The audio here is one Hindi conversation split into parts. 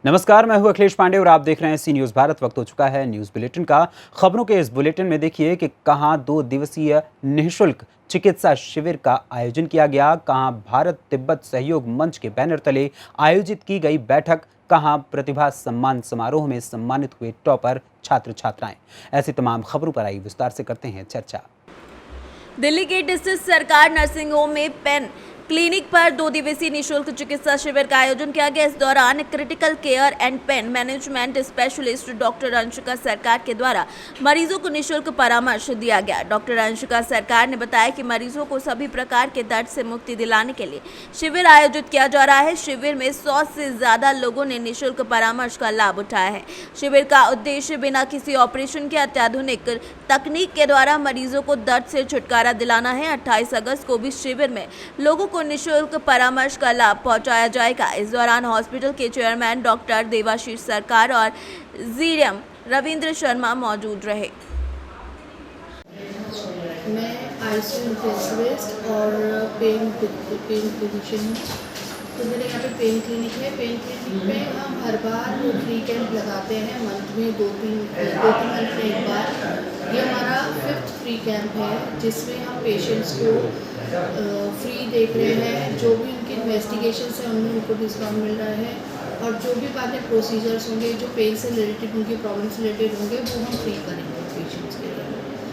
नमस्कार, मैं हूं अखिलेश पांडे और आप देख रहे हैं सी न्यूज़ भारत। वक्त हो चुका है न्यूज़ बुलेटिन का। खबरों के इस बुलेटिन में देखिए कि कहां 2 दिवसीय निःशुल्क चिकित्सा शिविर का आयोजन किया गया, कहां भारत तिब्बत सहयोग मंच के बैनर तले आयोजित की गई बैठक, कहां प्रतिभा सम्मान समारोह में सम्मानित हुए टॉपर छात्र छात्राएं। ऐसी तमाम खबरों पर आई विस्तार से करते हैं चर्चा। दिल्ली के डिस्ट्रिक्ट सरकार नर्सिंग होम में पेन क्लिनिक पर 2 दिवसीय निःशुल्क चिकित्सा शिविर का आयोजन किया गया। इस दौरान critical care and pain management specialist doctor Anshika सरकार के द्वारा मरीजों को निःशुल्क परामर्श दिया गया। डॉक्टर अंशिका सरकार ने बताया कि मरीजों को सभी प्रकार के दर्द से मुक्ति दिलाने के लिए शिविर आयोजित किया जा रहा है। शिविर में 100 से ज्यादा लोगों ने निःशुल्क परामर्श का लाभ उठाया है। शिविर का उद्देश्य बिना किसी ऑपरेशन के अत्याधुनिक तकनीक के द्वारा मरीजों को दर्द से छुटकारा दिलाना है। 28 अगस्त को भी शिविर में लोगों को निःशुल्क परामर्श का लाभ पहुंचाया जाएगा। इस दौरान हॉस्पिटल के चेयरमैन डॉक्टर देवाशीष सरकार और जीएम रविंद्र शर्मा मौजूद रहे। मैं आईसीयू इंटेंसिविस्ट और पेन फिजिशियन हूँ। तो मेरे यहाँ पे पेन क्लिनिक है। पेन क्लिनिक में हम हर बार फ्री कैंप लगाते हैं, मंथ में दो तीन मंथ में एक बार। ये हमारा 5th फ्री कैंप है, जिसमें हम पेशेंट्स को फ्री देख रहे हैं। जो भी उनकी इन्वेस्टिगेशन है उनमें उनको डिस्काउंट मिल रहा है, और जो भी बातें प्रोसीजर्स होंगे जो पेन से रिलेटेड उनकी प्रॉब्लम से रिलेटेड होंगे वो हम फ्री करेंगे पेशेंट्स के लिए।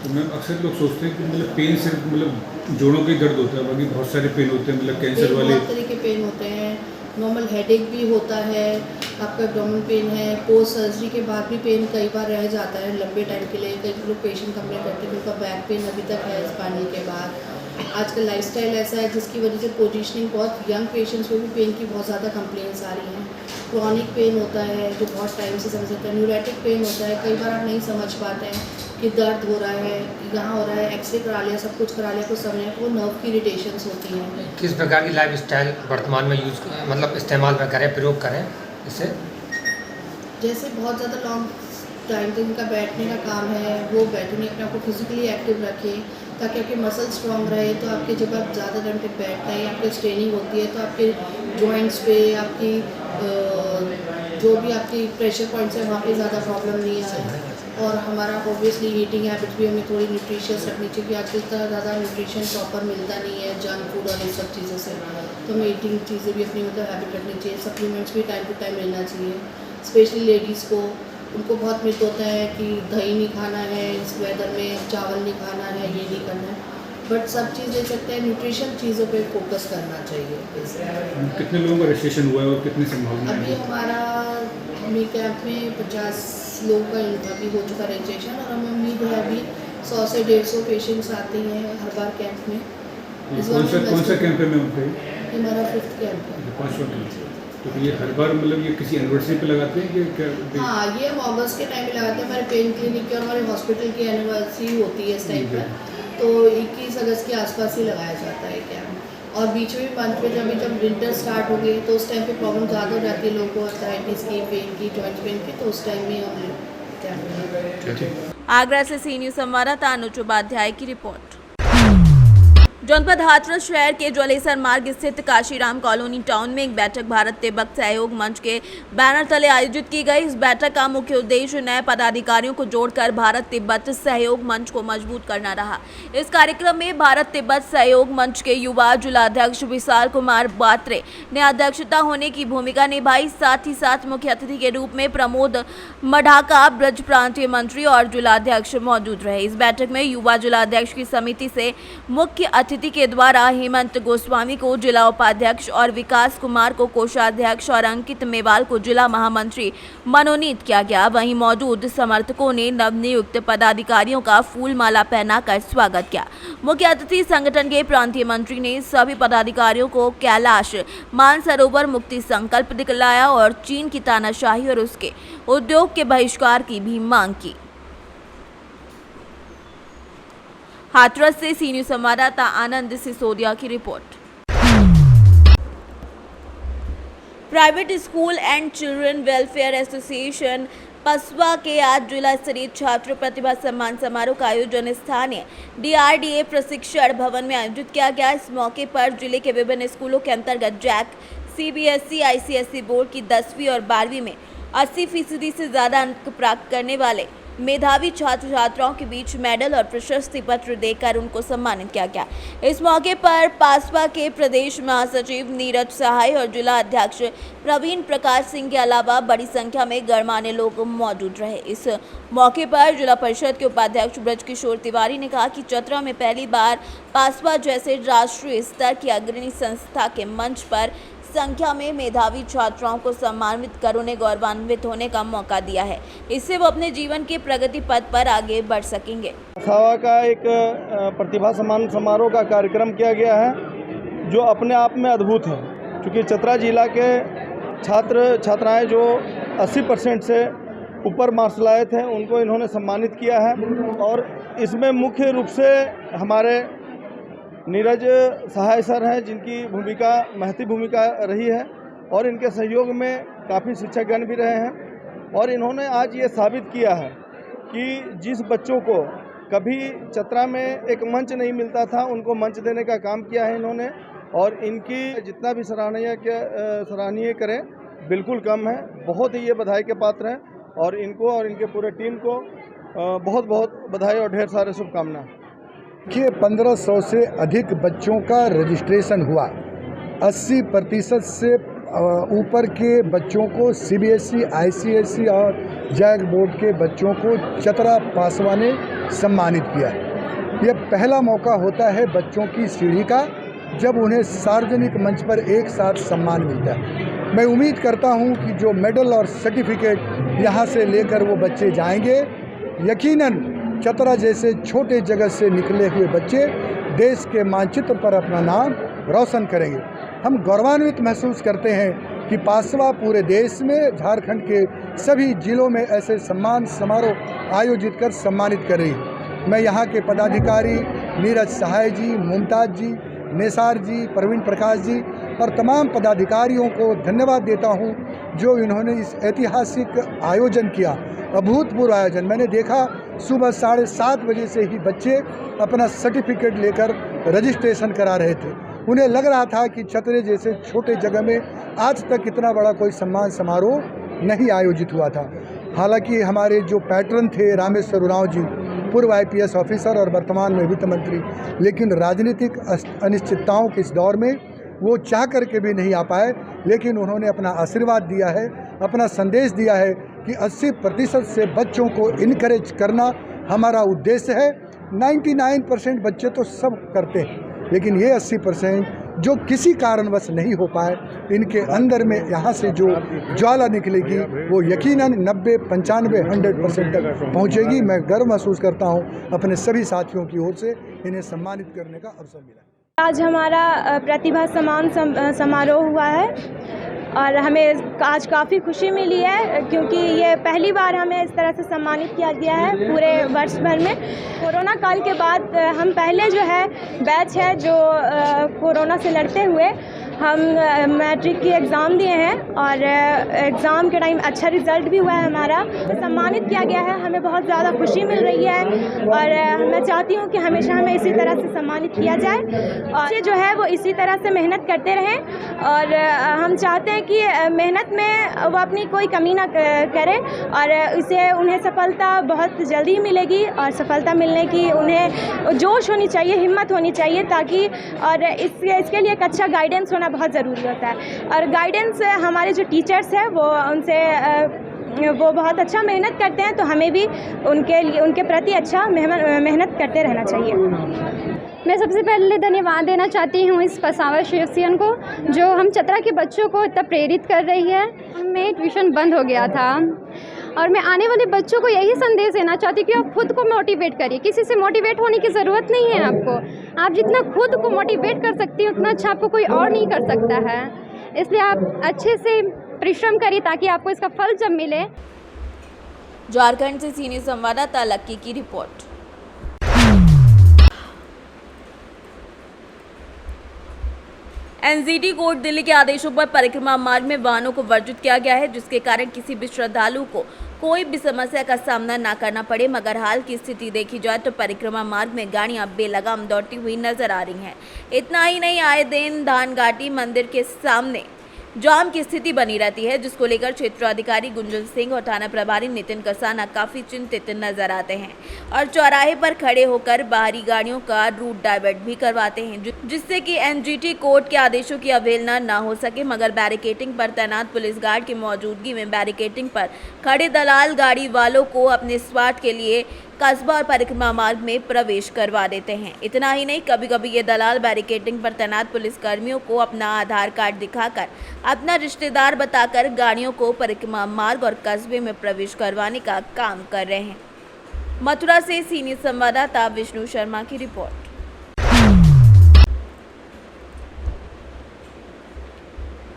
तो मैम अक्सर लोग सोचते हैं कि मतलब पेन सिर्फ मतलब जोड़ों के दर्द होता है, बाकी बहुत सारे पेन होते हैं, मतलब कैंसर वाले बहुत तरह के पेन होते हैं। नॉर्मल हेडेक भी होता है, आपका एब्डोमेन पेन है, पोस्ट सर्जरी के बाद भी पेन कई बार रह जाता है लंबे टाइम के लिए। कई लोग पेशेंट कंप्लेन करते हैं कि उनका बैक पेन अभी तक है स्पाइनल के बाद। आजकल लाइफस्टाइल ऐसा है जिसकी वजह से पोजीशनिंग, बहुत यंग पेशेंट्स को भी पेन की बहुत ज़्यादा कंप्लेंट्स आ रही हैं। क्रॉनिक पेन होता है जो बहुत टाइम से समझ सकते हैं। न्यूरेटिक पेन होता है, कई बार आप नहीं समझ पाते हैं कि दर्द हो रहा है, यहाँ हो रहा है, एक्सरे करा लिया, सब कुछ करा लिया, कुछ समझ वो नर्व की इरिटेशंस होती हैं। किस प्रकार की लाइफ स्टाइल वर्तमान में मतलब इस्तेमाल में करें, प्रयोग करें इससे? जैसे बहुत ज़्यादा लॉन्ग टाइम तक उनका बैठने का काम है, वो बैठने अपने आप को फिजिकली एक्टिव रखें ताकि आपके मसल स्ट्रॉन्ग रहे। तो आपके जब आप ज़्यादा टाइम तक बैठते हैं, आपकी स्ट्रेनिंग होती है, तो आपके जॉइंट्स पे, आपकी जो भी आपकी प्रेशर पॉइंट्स हैं वहाँ पे ज़्यादा प्रॉब्लम नहीं आए। और हमारा ऑब्वियसली ईटिंग हैबिट भी हमें थोड़ी न्यूट्रिशियस रखनी चाहिए, क्योंकि आजकल इतना ज़्यादा न्यूट्रिशन प्रॉपर मिलता नहीं है जंक फूड और इस सब चीज़ों से। तो हमें ईटिंग चीज़ें भी अपनी मतलब हैबिट रखनी चाहिए। सप्लीमेंट्स भी टाइम टू टाइम लेना चाहिए। स्पेशली लेडीज़ को, उनको बहुत मिथ होता है कि दही नहीं खाना है इस वेदर में, चावल नहीं खाना है, ये नहीं करना है, बट सब चीज़ ले सकते हैं। न्यूट्रिशन चीज़ों पे फोकस करना चाहिए। कितने लोगों का रजिस्ट्रेशन हुआ है और कितनी संभावना है? अभी हमारा हमें कैंप में 50 लोगों का अभी हो चुका रजिस्ट्रेशन, और हमें उम्मीद है अभी 100 से 150 पेशेंट्स आते हैं हर बार कैंप में। कौन सा कैंप है मैम? हमारा 5th कैंप है। 5वां कैंप। तो ये हर बार मतलब ये किसी एनिवर्सरी पे लगाते हैं कि क्या? हाँ, ये हम अगस्त के टाइम पे लगाते हैं। हमारे पेन क्लिनिक की और हमारे हॉस्पिटल की एनिवर्सरी होती है इस टाइम पर, तो 21 अगस्त के आसपास ही लगाया जाता है कैंप। और बीच में भी मंथ में जब विंटर स्टार्ट हो गई तो उस टाइम पे प्रॉब्लम ज़्यादा हो जाती है लोगों को, आर्थराइटिस की, पेन की, जॉइंट पेन की, तो उस टाइम में हम कैंप। आगरा से सी न्यूज़ संवाददाता अनुज उपाध्याय की रिपोर्ट। जनपद हाथरस शहर के ज्वलेसर मार्ग स्थित काशीराम कॉलोनी टाउन में एक बैठक भारत तिब्बत सहयोग मंच के बैनर तले आयोजित की गई। इस बैठक का मुख्य उद्देश्य नए पदाधिकारियों को जोड़कर भारत तिब्बत सहयोग मंच को मजबूत करना रहा। इस कार्यक्रम में भारत तिब्बत सहयोग मंच के युवा जिलाध्यक्ष विशाल कुमार बात्रे ने अध्यक्षता होने की भूमिका निभाई। साथ ही साथ मुख्य अतिथि के रूप में प्रमोद मढाका ब्रज प्रांतीय मंत्री और जिलाध्यक्ष मौजूद रहे। इस बैठक में युवा जिलाध्यक्ष की समिति से मुख्य अतिथि के द्वारा हेमंत गोस्वामी को जिला उपाध्यक्ष और विकास कुमार को कोषाध्यक्ष और अंकित मेवाल को जिला महामंत्री मनोनीत किया गया। वहीं मौजूद समर्थकों ने नवनियुक्त पदाधिकारियों का फूल माला पहनाकर स्वागत किया। मुख्य अतिथि संगठन के प्रांतीय मंत्री ने सभी पदाधिकारियों को कैलाश मानसरोवर मुक्ति संकल्प दिखलाया और चीन की तानाशाही और उसके उद्योग के बहिष्कार की भी मांग की। हाथरस से सी न्यूज़ संवाददाता आनंद सिसोदिया की report. Private school and children welfare association Paswa के आज जिला स्तरीय छात्र प्रतिभा सम्मान समारोह का आयोजन स्थानीय DRDA प्रशिक्षण भवन में आयोजित किया गया। इस मौके पर जिले के विभिन्न स्कूलों के अंतर्गत जैक सीबीएसई आईसीएसई बोर्ड की 10वीं और 12वीं में 80% से ज़्यादा अंक प्राप्त करने वाले मेधावी छात्र छात्राओं के बीच मेडल और प्रशस्ति पत्र देकर उनको सम्मानित किया गया। इस मौके पर पासपा के प्रदेश महासचिव नीरज सहाय और जिला अध्यक्ष प्रवीण प्रकाश सिंह के अलावा बड़ी संख्या में गणमान्य लोग मौजूद रहे। इस मौके पर जिला परिषद के उपाध्यक्ष ब्रजकिशोर तिवारी ने कहा कि चतरा में पहली बार पासपा जैसे राष्ट्रीय स्तर की अग्रणी संस्था के मंच पर संख्या में मेधावी छात्राओं को सम्मानित कर उन्हें गौरवान्वित होने का मौका दिया है। इससे वो अपने जीवन के प्रगति पथ पर आगे बढ़ सकेंगे। सावा का एक प्रतिभा सम्मान समारोह का कार्यक्रम किया गया है जो अपने आप में अद्भुत है, क्योंकि चतरा जिला के छात्र छात्राएं जो 80% से ऊपर मार्क्स लाए थे उनको इन्होंने सम्मानित किया है। और इसमें मुख्य रूप से हमारे नीरज सहाय सर हैं, जिनकी भूमिका महती भूमिका रही है और इनके सहयोग में काफ़ी शिक्षकगण भी रहे हैं। और इन्होंने आज ये साबित किया है कि जिस बच्चों को कभी चतरा में एक मंच नहीं मिलता था उनको मंच देने का काम किया है इन्होंने। और इनकी जितना भी सराहनीय करें बिल्कुल कम है। बहुत ही ये बधाई के पात्र हैं और इनको और इनके पूरे टीम को बहुत बहुत बधाई और ढेर सारे शुभकामनाएं। कि 1500 से अधिक बच्चों का रजिस्ट्रेशन हुआ। 80% से ऊपर के बच्चों को सीबीएसई, आईसीएसई और जैक बोर्ड के बच्चों को चतरा पासवा ने सम्मानित किया। यह पहला मौका होता है बच्चों की सीढ़ी का जब उन्हें सार्वजनिक मंच पर एक साथ सम्मान मिलता है। मैं उम्मीद करता हूं कि जो मेडल और सर्टिफिकेट यहां से लेकर वो बच्चे जाएंगे, यकीनन चतरा जैसे छोटे जगह से निकले हुए बच्चे देश के मानचित्र पर अपना नाम रोशन करेंगे। हम गौरवान्वित महसूस करते हैं कि पासवा पूरे देश में झारखंड के सभी जिलों में ऐसे सम्मान समारोह आयोजित कर सम्मानित कर रही है। मैं यहाँ के पदाधिकारी नीरज सहाय जी, मुमताज़ जी, निसार जी, प्रवीण प्रकाश जी और तमाम पदाधिकारियों को धन्यवाद देता हूँ जो इन्होंने इस ऐतिहासिक आयोजन किया। अभूतपूर्व आयोजन। मैंने देखा सुबह 7:30 बजे से ही बच्चे अपना सर्टिफिकेट लेकर रजिस्ट्रेशन करा रहे थे। उन्हें लग रहा था कि चतरे जैसे छोटे जगह में आज तक इतना बड़ा कोई सम्मान समारोह नहीं आयोजित हुआ था। हालांकि हमारे जो पैटर्न थे रामेश्वर उरांव जी, पूर्व आईपीएस ऑफिसर और वर्तमान में वित्त मंत्री, लेकिन राजनीतिक अनिश्चितताओं के इस दौर में वो चाह करके भी नहीं आ पाए, लेकिन उन्होंने अपना आशीर्वाद दिया है, अपना संदेश दिया है कि 80% से बच्चों को इनकरेज करना हमारा उद्देश्य है। 99% बच्चे तो सब करते हैं, लेकिन ये 80% जो किसी कारणवश नहीं हो पाए, इनके अंदर में यहाँ से जो ज्वाला निकलेगी वो यकीनन 90, 95, 100% तक पहुँचेगी। मैं गर्व महसूस करता हूँ अपने सभी साथियों की ओर से इन्हें सम्मानित करने का अवसर मिला। आज हमारा प्रतिभा सम्मान समारोह हुआ है और हमें आज काफ़ी खुशी मिली है, क्योंकि ये पहली बार हमें इस तरह से सम्मानित किया गया है पूरे वर्ष भर में। कोरोना काल के बाद हम पहले जो है बैच है जो कोरोना से लड़ते हुए हम मैट्रिक की एग्ज़ाम दिए हैं और एग्ज़ाम के टाइम अच्छा रिज़ल्ट भी हुआ है हमारा। तो सम्मानित किया गया है, हमें बहुत ज़्यादा खुशी मिल रही है और मैं चाहती हूँ कि हमेशा हमें इसी तरह से सम्मानित किया जाए और जो है वो इसी तरह से मेहनत करते रहें। और हम चाहते हैं कि मेहनत में वो अपनी कोई कमी ना करें और इसे उन्हें सफलता बहुत जल्दी मिलेगी और सफलता मिलने की उन्हें जोश होनी चाहिए, हिम्मत होनी चाहिए, ताकि और इसके लिए एक अच्छा गाइडेंस होना बहुत ज़रूरी होता है। और गाइडेंस हमारे जो टीचर्स हैं वो बहुत अच्छा मेहनत करते हैं, तो हमें भी उनके प्रति अच्छा मेहनत करते रहना चाहिए। मैं सबसे पहले धन्यवाद देना चाहती हूँ इस पसावा एसोसिएशन को जो हम चतरा के बच्चों को इतना प्रेरित कर रही है। मैं ट्यूशन बंद हो गया था और मैं आने वाले बच्चों को यही संदेश देना चाहती हूँ कि आप खुद को मोटिवेट करिए। किसी से मोटिवेट होने की ज़रूरत नहीं है आपको। आप जितना खुद को मोटिवेट कर सकती हैं उतना अच्छा आपको कोई और नहीं कर सकता है। इसलिए आप अच्छे से परिश्रम करिए ताकि आपको इसका फल जब मिले। झारखंड से सीनियर संवाददाता लक्की की रिपोर्ट। एनजीटी कोर्ट दिल्ली के आदेशों पर परिक्रमा मार्ग में वाहनों को वर्जित किया गया है, जिसके कारण किसी भी श्रद्धालु को कोई भी समस्या का सामना ना करना पड़े। मगर हाल की स्थिति देखी जाए तो परिक्रमा मार्ग में गाड़ियां बेलगाम दौड़ती हुई नजर आ रही हैं। इतना ही नहीं, आए दिन धान घाटी मंदिर के सामने जाम की स्थिति बनी रहती है, जिसको लेकर क्षेत्राधिकारी गुंजन सिंह और थाना प्रभारी नितिन कसाना काफी चिंतित नजर आते हैं और चौराहे पर खड़े होकर बाहरी गाड़ियों का रूट डाइवर्ट भी करवाते हैं, जिससे कि एनजीटी कोर्ट के आदेशों की अवहेलना न हो सके। मगर बैरिकेटिंग पर तैनात पुलिस गार्ड की मौजूदगी में बैरिकेटिंग पर खड़े दलाल गाड़ी वालों को अपने स्वार्थ के लिए कस्बा और परिक्रमा मार्ग में प्रवेश करवा देते हैं। इतना ही नहीं, कभी कभी ये दलाल बैरिकेटिंग पर तैनात पुलिस कर्मियों को अपना आधार कार्ड दिखाकर अपना रिश्तेदार बताकर गाड़ियों को परिक्रमा मार्ग और कस्बे में प्रवेश करवाने का काम कर रहे हैं। मथुरा से सीनियर संवाददाता विष्णु शर्मा की रिपोर्ट।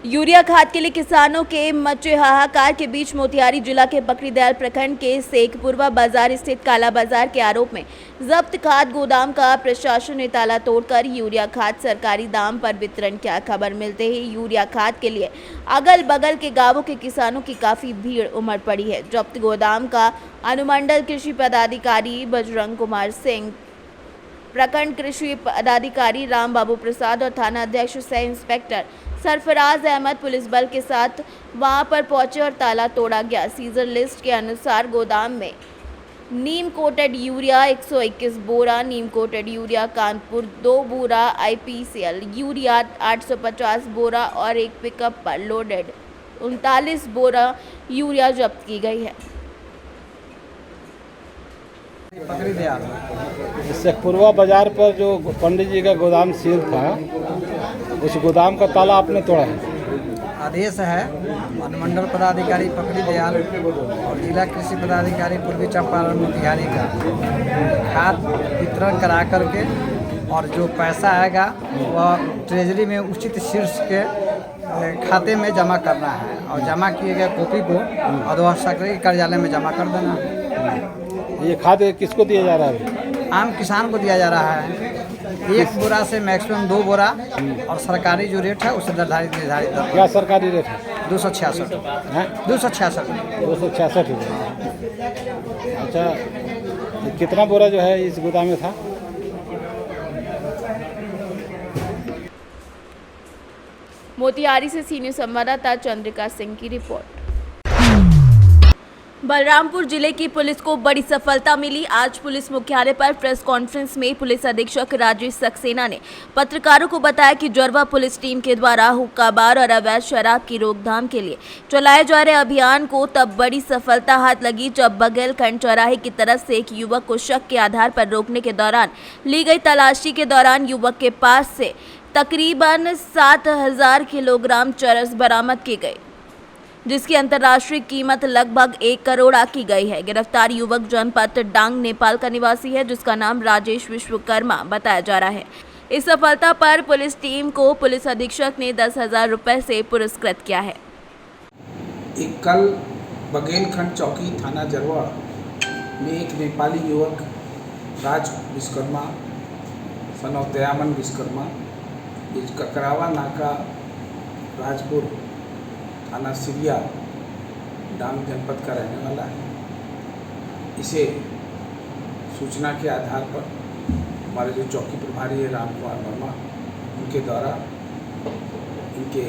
यूरिया खाद के लिए किसानों के मचे हाहाकार के बीच मोतिहारी जिला के बकरीदयाल प्रखंड के शेखपुरवा बाजार स्थित काला बाजार के आरोप में जब्त खाद गोदाम का प्रशासन ने ताला तोड़कर यूरिया खाद सरकारी दाम पर वितरण किया। खबर मिलते ही यूरिया खाद के लिए अगल बगल के गांवों के किसानों की काफी भीड़ उमड़ पड़ी है। जब्त गोदाम का अनुमंडल कृषि पदाधिकारी बजरंग कुमार सिंह, प्रखंड कृषि पदाधिकारी राम बाबू प्रसाद और थाना अध्यक्ष सह इंस्पेक्टर सरफराज अहमद पुलिस बल के साथ वहां पर पहुंचे और ताला तोड़ा गया। सीजर लिस्ट के अनुसार गोदाम में नीम कोटेड यूरिया 121 बोरा, नीम कोटेड यूरिया कानपुर 2 बोरा, IPCL यूरिया 850 बोरा और एक पिकअप पर लोडेड 39 बोरा यूरिया जब्त की गई है। शेखपुरवा बाजार पर जो पंडित जी का गोदाम सील था, उस गोदाम का ताला आपने तोड़ा है। आदेश है अनुमंडल पदाधिकारी पकड़ी दयाल और जिला कृषि पदाधिकारी पूर्वी चंपारण मोतिहारी का खाद वितरण करा करके और जो पैसा आएगा वह ट्रेजरी में उचित शीर्ष के खाते में जमा करना है और जमा किए गए कॉपी को अधोक्षरी कार्यालय में जमा कर देना है। ये खाद किसको दिया जा रहा है? आम किसान को दिया जा रहा है। 1 बोरा से मैक्सिमम 2 बोरा और सरकारी जो रेट है उससे निर्धारित क्या सरकारी रेट है? 266 266 अच्छा, कितना बोरा जो है इस गोदाम में था? मोतिहारी से सीनियर संवाददाता चंद्रिका सिंह की रिपोर्ट। बलरामपुर जिले की पुलिस को बड़ी सफलता मिली। आज पुलिस मुख्यालय पर प्रेस कॉन्फ्रेंस में पुलिस अधीक्षक राजेश सक्सेना ने पत्रकारों को बताया कि जोरवा पुलिस टीम के द्वारा हुक्का बार और अवैध शराब की रोकथाम के लिए चलाए जा रहे अभियान को तब बड़ी सफलता हाथ लगी जब बघेलखंड चौराहे की तरफ से एक युवक को शक के आधार पर रोकने के दौरान ली गई तलाशी के दौरान युवक के पास से तकरीबन 7000 किलोग्राम चरस बरामद की गई, जिसकी अंतर्राष्ट्रीय कीमत लगभग 1 करोड़ आकी गई है। गिरफ्तार युवक जनपद डांग नेपाल का निवासी है, जिसका नाम राजेश विश्वकर्मा बताया जा रहा है। इस सफलता पर पुलिस टीम को पुलिस अधीक्षक ने 10,000 रुपए से पुरस्कृत किया है। एक कल बघेलखंड चौकी थाना जरवा में एक नेपाली युवक राज विश्वकर्मा सनौतयामन विश्वकर्मा ककरावा नाका राजपुर थाना सिरिया डांग जनपद का रहने वाला है। इसे सूचना के आधार पर हमारे जो चौकी प्रभारी है राम कुमार वर्मा, उनके द्वारा इनके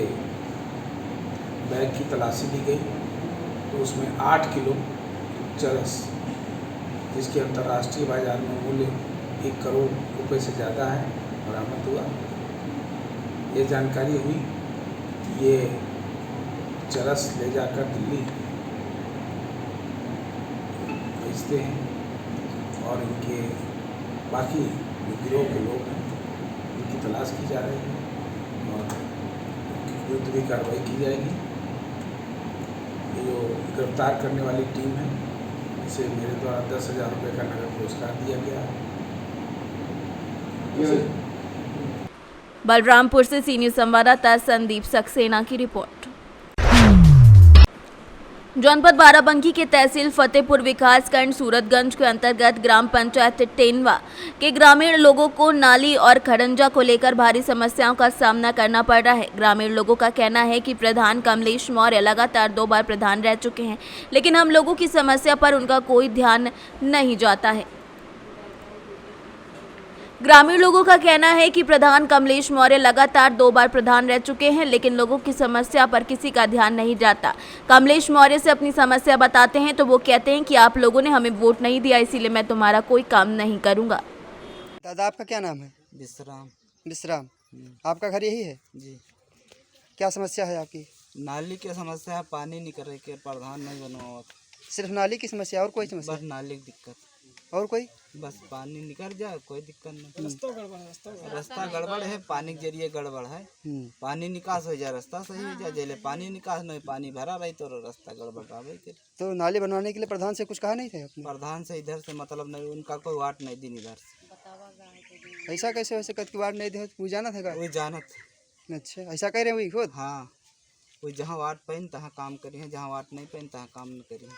बैग की तलाशी ली गई तो उसमें 8 किलो चरस, जिसके अंतर्राष्ट्रीय बाजार में मूल्य 1 करोड़ रुपए से ज़्यादा है, बरामद हुआ। ये जानकारी हुई कि ये चरस ले जाकर दिल्ली भेजते हैं और इनके बाकी जो गिरोह के लोग हैं इनकी तलाश की जा रही है और उनके विरुद्ध भी कार्रवाई की जाएगी। ये जो गिरफ्तार करने वाली टीम है इसे मेरे द्वारा 10,000 रुपये का नगद पुरस्कार दिया गया है। बलरामपुर से सीनियर संवाददाता संदीप सक्सेना की रिपोर्ट। जनपद बाराबंकी के तहसील फतेहपुर विकासखंड सूरतगंज के अंतर्गत ग्राम पंचायत टेनवा के ग्रामीण लोगों को नाली और खड़ंजा को लेकर भारी समस्याओं का सामना करना पड़ रहा है। ग्रामीण लोगों का कहना है कि प्रधान कमलेश मौर्य लगातार 2 बार प्रधान रह चुके हैं, लेकिन हम लोगों की समस्या पर उनका कोई ध्यान नहीं जाता है। ग्रामीण लोगों का कहना है कि प्रधान कमलेश मौर्य लगातार 2 बार प्रधान रह चुके हैं, लेकिन लोगों की समस्या पर किसी का ध्यान नहीं जाता। कमलेश मौर्य से अपनी समस्या बताते हैं तो वो कहते हैं कि आप लोगों ने हमें वोट नहीं दिया, इसीलिए मैं तुम्हारा कोई काम नहीं करूंगा। दादा आपका क्या नाम है? विश्राम। विश्राम। आपका घर यही है? जी। क्या समस्या है आपकी? नाली की समस्या है, पानी निकल के प्रधान नहीं बनवा। सिर्फ नाली की समस्या और कोई समस्या? बस नाली की दिक्कत। और कोई? बस पानी निकल जाए, कोई दिक्कत नहीं। रास्ता गड़बड़ है, पानी के जरिए गड़बड़ है। पानी निकास हो जाए, रास्ता सही हो जाए। जैसे पानी निकास नहीं, पानी भरा रही तो रास्ता गड़बड़ रहा। तो नाली बनवाने के लिए प्रधान से कुछ कहा नहीं थे? प्रधान से इधर से मतलब नहीं, उनका कोई वाट नहीं दी इधर से। ऐसा कैसे वैसे कद की वाट नहीं दी? वो जाना था? वो जाना था। अच्छा, ऐसा कह रहे हैं वही खुद? हाँ, वो जहाँ वाट पहन तहाँ काम करी है, जहाँ वाट नहीं पहन तहाँ काम नहीं करी है।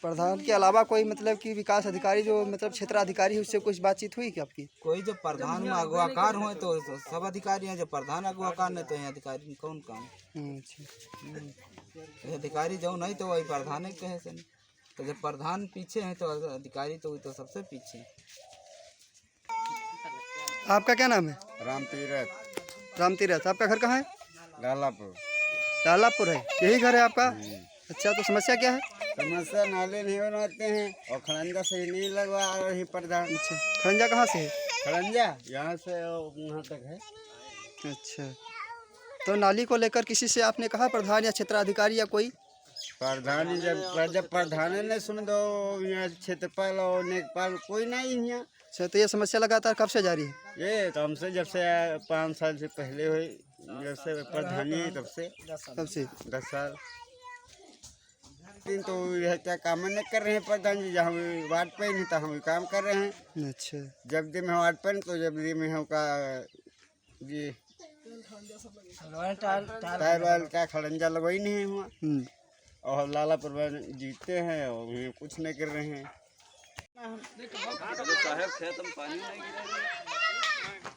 प्रधान के अलावा कोई मतलब कि विकास अधिकारी जो मतलब क्षेत्राधिकारी है उससे कुछ बातचीत हुई क्या आपकी? कोई जब प्रधान में अगवाकार हो तो सब अधिकारी हैं, जब प्रधान अगवाकार नहीं तो यहाँ अधिकारी कौन काम? अच्छा, अधिकारी जो नहीं तो वही प्रधान है कहे से नहीं। तो जब प्रधान पीछे है तो अधिकारी तो वही तो सबसे पीछे। आपका क्या नाम है? राम तीरथ। राम तीरथ। आपका घर कहाँ है? लालापुर। लालापुर है, यही घर है आपका? अच्छा, तो समस्या क्या है? समस्या नाले नहीं बनवाते हैं और खड़ंजा सही नहीं लगवा रही प्रधान। अच्छा, खड़ंजा कहाँ से है? खड़ंजा यहाँ से वहाँ तक है। अच्छा, तो नाली को लेकर किसी से आपने कहा, प्रधान या क्षेत्राधिकारी या कोई? प्रधान जब प्रधान ने सुन दो, यहाँ क्षेत्रपाल और नेकपाल कोई नहीं यहाँ। अच्छा, तो ये समस्या लगातार कब से जारी है? ये तो हमसे जब से 5 साल से पहले हुई, जब से प्रधानी है तब से 10 साल। तो यह क्या काम नहीं कर रहे हैं प्रधान जी? जहाँ वार्ड पे नहीं था हम काम कर रहे हैं। अच्छा, जब दी में वार्ड पे तो जब दी में हम का जी टायर वायर का खड़ंजा लगवाई नहीं है हुआ। और लालापुर में जीतते हैं और कुछ नहीं कर रहे हैं। साहब खेत में पानी नहीं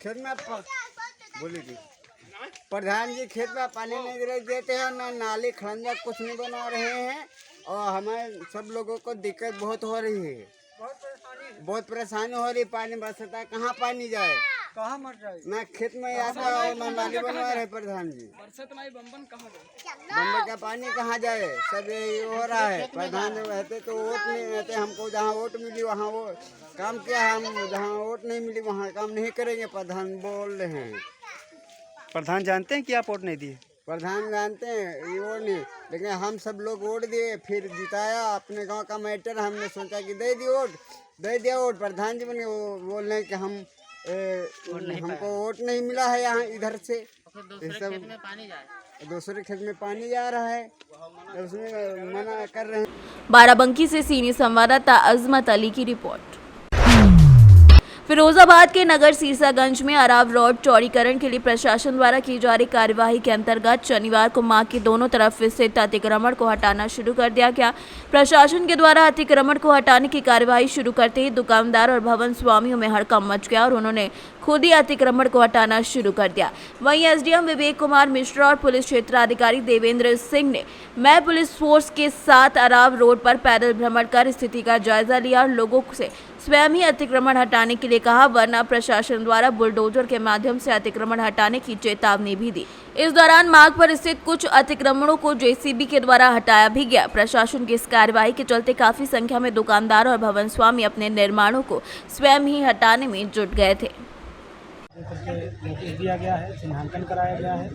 खेत में बोली थी प्रधान जी, खेत में पानी नहीं गिरा देते हैं, ना नाली खड़ंजा कुछ नहीं बना रहे हैं और हमें सब लोगों को दिक्कत बहुत हो रही है। बहुत परेशानी हो रही। पानी बरसता है, कहाँ पानी जाए? कहाँ मर जाए? ना खेत में आता और ना नाली बनवा रहे प्रधान जी। बम्बई का पानी कहाँ जाए? सब ये हो रहा है। प्रधान जब रहते तो वोट नहीं रहते, हमको जहाँ वोट मिली वहाँ वो काम किया है, हम जहाँ वोट नहीं मिली वहाँ काम नहीं करेंगे। प्रधान बोल रहे हैं। प्रधान जानते हैं कि आप वोट नहीं दिए? प्रधान जानते हैं ये वोट नहीं, लेकिन हम सब लोग वोट दिए, फिर जिताया। अपने गांव का मैटर हमने सोचा कि दे दिया वोट। प्रधान जी बने वो बोल रहे हैं कि हमको वोट नहीं मिला है यहाँ इधर से। दूसरे खेत में पानी जा रहा है, उसमें मना कर रहे हैं। बाराबंकी से सीनियर संवाददाता अजमत अली की रिपोर्ट। फिरोजाबाद के नगर सीरसागंज में अराव रोड चौड़ीकरण के लिए प्रशासन द्वारा की जा रही कार्यवाही के अंतर्गत शनिवार को मार्ग के दोनों तरफ स्थित अतिक्रमण को हटाना शुरू कर दिया गया। प्रशासन के द्वारा अतिक्रमण को हटाने की कार्यवाही शुरू करते ही दुकानदार और भवन स्वामियों में हड़कंप मच गया और उन्होंने खुद ही अतिक्रमण को हटाना शुरू कर दिया। वहीं एसडीएम विवेक कुमार मिश्रा और पुलिस क्षेत्राधिकारी देवेंद्र सिंह ने मैं पुलिस फोर्स के साथ अराव रोड पर पैदल भ्रमण कर स्थिति का जायजा लिया और लोगों से स्वयं ही अतिक्रमण हटाने के लिए कहा, वरना प्रशासन द्वारा बुलडोजर के माध्यम से अतिक्रमण हटाने की चेतावनी भी दी। इस दौरान मार्ग पर स्थित कुछ अतिक्रमणों को जेसीबी के द्वारा हटाया भी गया। प्रशासन की इस कार्यवाही के चलते काफी संख्या में दुकानदार और भवन स्वामी अपने निर्माणों को स्वयं ही हटाने में जुट गए थे। नोटिस दिया गया है, चिन्हांकन कराया गया है,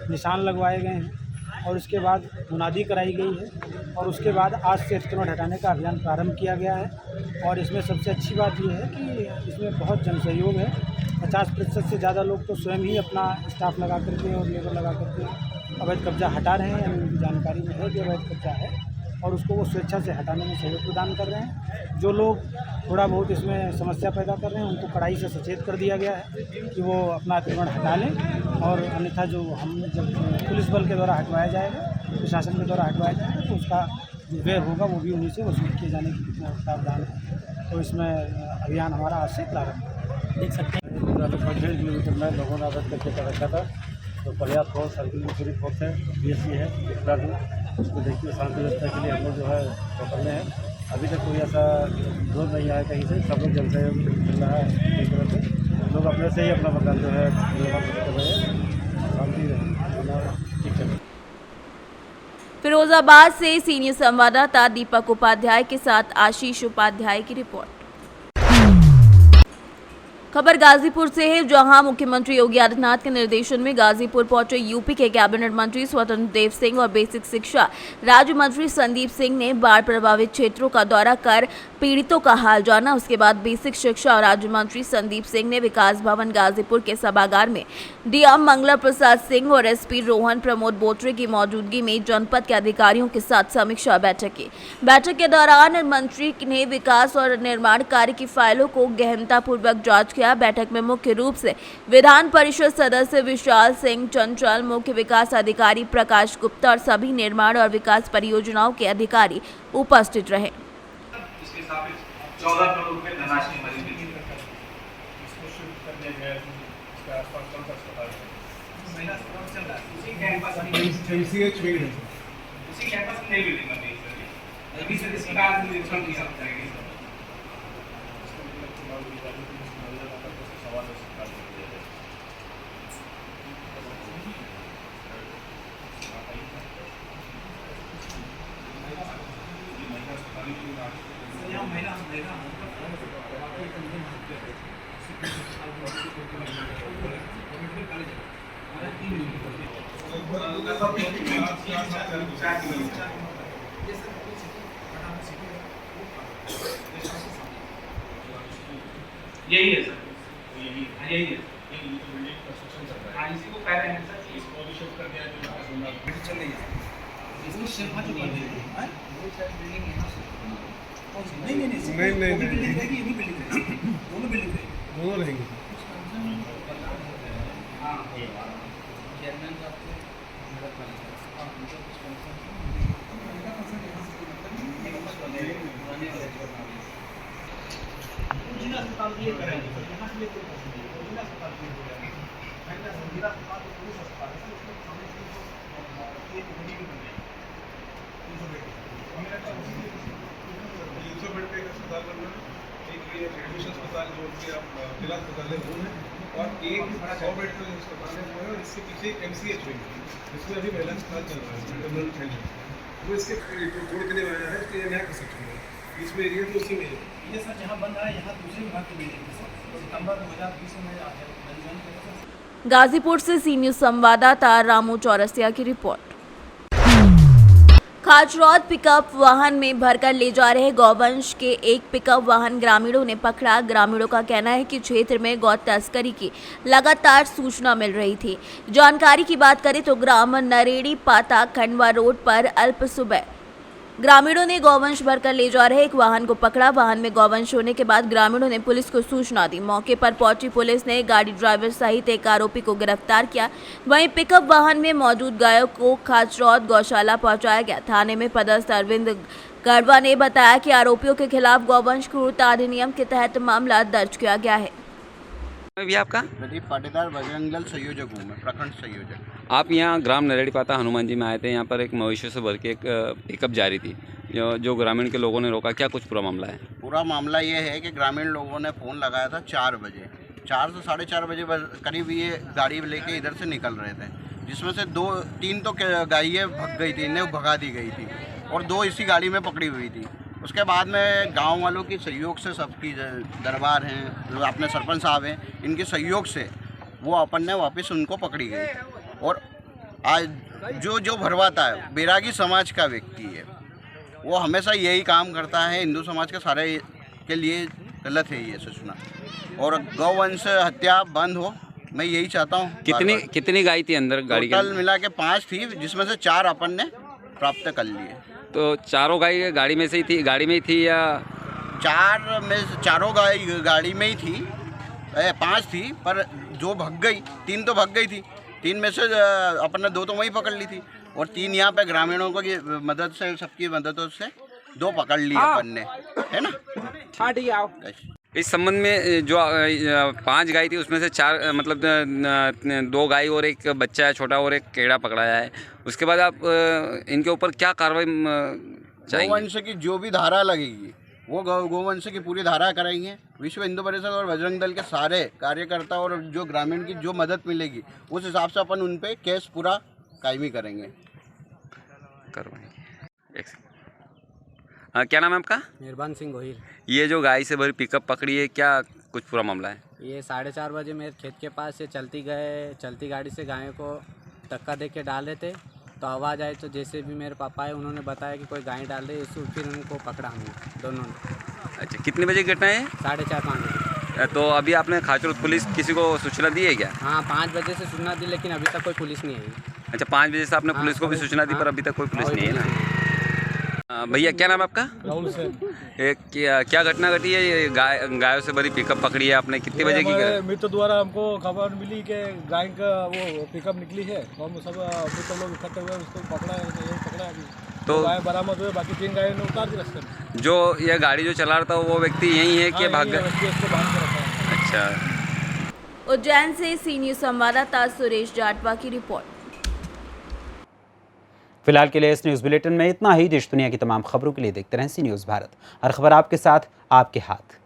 निशान लगवाए गए हैं और उसके बाद मुनादी कराई गई है और उसके बाद आज से अतिक्रमण हटाने का अभियान प्रारंभ किया गया है। और इसमें सबसे अच्छी बात यह है कि इसमें बहुत जन सहयोग है। 50% से ज़्यादा लोग तो स्वयं ही अपना स्टाफ लगा करके और लेबर लगा करके अवैध कब्जा हटा रहे हैं। उनकी जानकारी में है कि अवैध कब्जा है और उसको वो स्वेच्छा से हटाने में सहयोग प्रदान कर रहे हैं। जो लोग थोड़ा बहुत इसमें समस्या पैदा कर रहे हैं उनको कड़ाई से सचेत कर दिया गया है कि वो अपना अतिक्रमण हटा लें और अन्यथा जो हम जब पुलिस बल के द्वारा हटवाया जाएगा, प्रशासन के द्वारा हटवाया जाएगा तो उसका जो व्यय होगा वो भी उन्हीं से वसूल किए जाने की प्रावधान है। तो इसमें अभियान हमारा आज से प्रारंभ देख सकते हैं। 1.5 किलोमीटर में लोगों ने अवैध करके कर रखा था, तो पर्याप्त फोर्स सर्किल में पूरी फोर्स है, BSC है, उसको देखिए शांति व्यवस्था के लिए हम लोग जो है पकड़ने हैं। अभी तक कोई ऐसा विरोध नहीं आया कहीं से, सब लोग जल सहयोग चल रहा है। इस तरह से लोग अपने से ही अपना मतलब जो है कर रहे हैं, शांति रहे, ठीक चले। फिरोजाबाद से सीनियर संवाददाता दीपक उपाध्याय के साथ आशीष उपाध्याय की रिपोर्ट। खबर गाजीपुर से है, जहां मुख्यमंत्री योगी आदित्यनाथ के निर्देशन में गाजीपुर पहुंचे यूपी के कैबिनेट मंत्री स्वतंत्र देव सिंह और बेसिक शिक्षा राज्य मंत्री संदीप सिंह ने बाढ़ प्रभावित क्षेत्रों का दौरा कर पीड़ितों का हाल जाना। उसके बाद बेसिक शिक्षा और राज्य मंत्री संदीप सिंह ने विकास भवन गाजीपुर के सभागार में डीएम मंगला प्रसाद सिंह और एसपी रोहन प्रमोद बोत्रे की मौजूदगी में जनपद के अधिकारियों के साथ समीक्षा बैठक की। बैठक के दौरान मंत्री ने विकास और निर्माण कार्य की फाइलों को गहनतापूर्वक जांच किया। बैठक में मुख्य रूप से विधान परिषद सदस्य विशाल सिंह चंचल, मुख्य विकास अधिकारी प्रकाश गुप्ता और सभी निर्माण और विकास परियोजनाओं के अधिकारी उपस्थित रहे। 14 करोड़ रुपए धनराशि हमारी मिली उसी कैंपस में नहीं मिलेगा अभी से इसकी बात निरीक्षण की सकता है। यही है सर, यही है इसी को कह रहे हैं सर, इसको भी शिफ्ट कर दिया चल रही है इसमें शिफ्ट जो कर दी है नहीं बिल्डिंग रहेगी, ये भी बिल्डिंग रहेगी, दोनों बिल्डिंग रहेगी, दोनों रहेंगी। जिला अस्पताल ये करेंगे यहाँ से जिला अस्पताल जिला अस्पताल पुलिस अस्पताल एडमिशन अस्पताल जो कि आप जिला अस्पताल है वो है, और एक 100 बेड का अस्पताल है वो है, और इसके पीछे MCH हुई जिसमें अभी महिला अस्पताल चल रहा है वो इसके जोड़ के लिए बनाया है, इसलिए नया कंस्ट्रक्शन है इसमें एरिया तो उसी में ये सर जहाँ बन रहा है यहाँ दूसरे विभाग के लिए सितंबर 2020 में। गाजीपुर से सीनियर संवाददाता रामू चौरसिया की रिपोर्ट। खाचरौद पिकअप वाहन में भरकर ले जा रहे गौवंश के एक पिकअप वाहन ग्रामीणों ने पकड़ा। ग्रामीणों का कहना है कि क्षेत्र में गौ तस्करी की लगातार सूचना मिल रही थी। जानकारी की बात करें तो ग्राम नरेड़ी पाता खंडवा रोड पर अल्प सुबह ग्रामीणों ने गौवंश भरकर ले जा रहे एक वाहन को पकड़ा। वाहन में गौवंश होने के बाद ग्रामीणों ने पुलिस को सूचना दी। मौके पर पहुंची पुलिस ने गाड़ी ड्राइवर सहित एक आरोपी को गिरफ्तार किया। वहीं पिकअप वाहन में मौजूद गायों को खाचरौद गौशाला पहुंचाया गया। थाने में पदस्थ अरविंद गढ़वा ने बताया कि आरोपियों के खिलाफ गौवंश क्रूरता अधिनियम के तहत मामला दर्ज किया गया है। भी आपका प्रदीप पाटीदार बजरंग दल संयोजक हूँ मैं, प्रखंड संयोजक। आप यहाँ ग्राम नरेड़ी पाता हनुमान जी में आए थे। यहाँ पर एक मवेशियों से भर के एक पिकअप जा रही थी जो ग्रामीण के लोगों ने रोका। क्या कुछ पूरा मामला है? पूरा मामला ये है कि ग्रामीण लोगों ने फ़ोन लगाया था 4 बजे, 4 से 4:30 बजे करीब ये गाड़ी लेके इधर से निकल रहे थे, जिसमें से 3 तो गायें भग गई थी, इन्हें भगा दी गई थी और 2 इसी गाड़ी में पकड़ी हुई थी। उसके बाद में गांव वालों की सहयोग से, सबकी दरबार हैं, जो अपने सरपंच साहब हैं, इनके सहयोग से वो अपन ने वापस उनको पकड़ी गई। और आज जो भरवाता है बैरागी समाज का व्यक्ति है, वो हमेशा यही काम करता है। हिंदू समाज के सारे के लिए गलत है ये सोचना, और गौवंश हत्या बंद हो, मैं यही चाहता हूँ। कितनी गाय थी अंदर गाड़ी के? टोटल मिला के 5 थी, जिसमें से 4 अपन ने प्राप्त कर लिए। तो चारों गाय गाड़ी में से ही थी, गाड़ी में ही थी या? 4 में चारों गाय गाड़ी में ही थी, 5 थी, पर जो भग गई 3 तो भग गई थी। 3 में से अपन ने 2 तो वहीं पकड़ ली थी, और 3 यहाँ पे ग्रामीणों की मदद से, सबकी मददों से 2 पकड़ ली अपन ने, है ना? हाँ ठीक है, आओ। इस संबंध में जो 5 गाय थी उसमें से 4 मतलब 2 गाय और एक बच्चा है छोटा और एक केड़ा पकड़ाया है। उसके बाद आप इनके ऊपर क्या कार्रवाई चाहिए? गौवंश की जो भी धारा लगेगी वो गोवंश की पूरी धारा कराएंगे। विश्व हिंदू परिषद और बजरंग दल के सारे कार्यकर्ता और जो ग्रामीण की जो मदद मिलेगी उस हिसाब से अपन उन पे केस पूरा कायमी करेंगे। क्या नाम है आपका? मेहरबान सिंह गोहिल। ये जो गाय से भरी पिकअप पकड़ी है, क्या कुछ पूरा मामला है? ये 4:30 बजे मेरे खेत के पास से चलती गाड़ी से गायों को धक्का दे के डाल रहे थे, तो आवाज़ आई, तो जैसे भी मेरे पापा है उन्होंने बताया कि कोई गाय डाल रही है, इससे फिर उनको पकड़ा हमने दोनों ने। अच्छा, कितने बजे की घटना है? 4:30-5 बजे। तो अभी आपने खाचर पुलिस किसी को सूचना दी है क्या? हाँ, 5 बजे से सूचना दी, लेकिन अभी तक कोई पुलिस नहीं आई। अच्छा, 5 बजे से आपने पुलिस को भी सूचना दी, पर अभी तक कोई पुलिस नहीं है ना? भैया क्या नाम है आपका? राहुल से। क्या घटना घटी है? ये गायों से भरी पिकअप पकड़ी है आपने, कितने बजे की? मित्र द्वारा हमको खबर मिली कि गाय का वो पिकअप निकली है, तो हम सब मित्र लोग इकट्ठे हुए उसको पकड़ा है अभी। तो गाय बरामद हुए, बाकी 3 गायों ने उतार दी रास्ते में। जो ये गाड़ी जो चला रहा था वो व्यक्ति यही है कि भाग गया? अच्छा। उज्जैन से सी न्यूज़ संवाददाता सुरेश जाटवा की रिपोर्ट। फिलहाल के लिए इस न्यूज़ बुलेटिन में इतना ही। देश दुनिया की तमाम खबरों के लिए देखते रहें सी न्यूज़ भारत। हर खबर आपके साथ, आपके हाथ।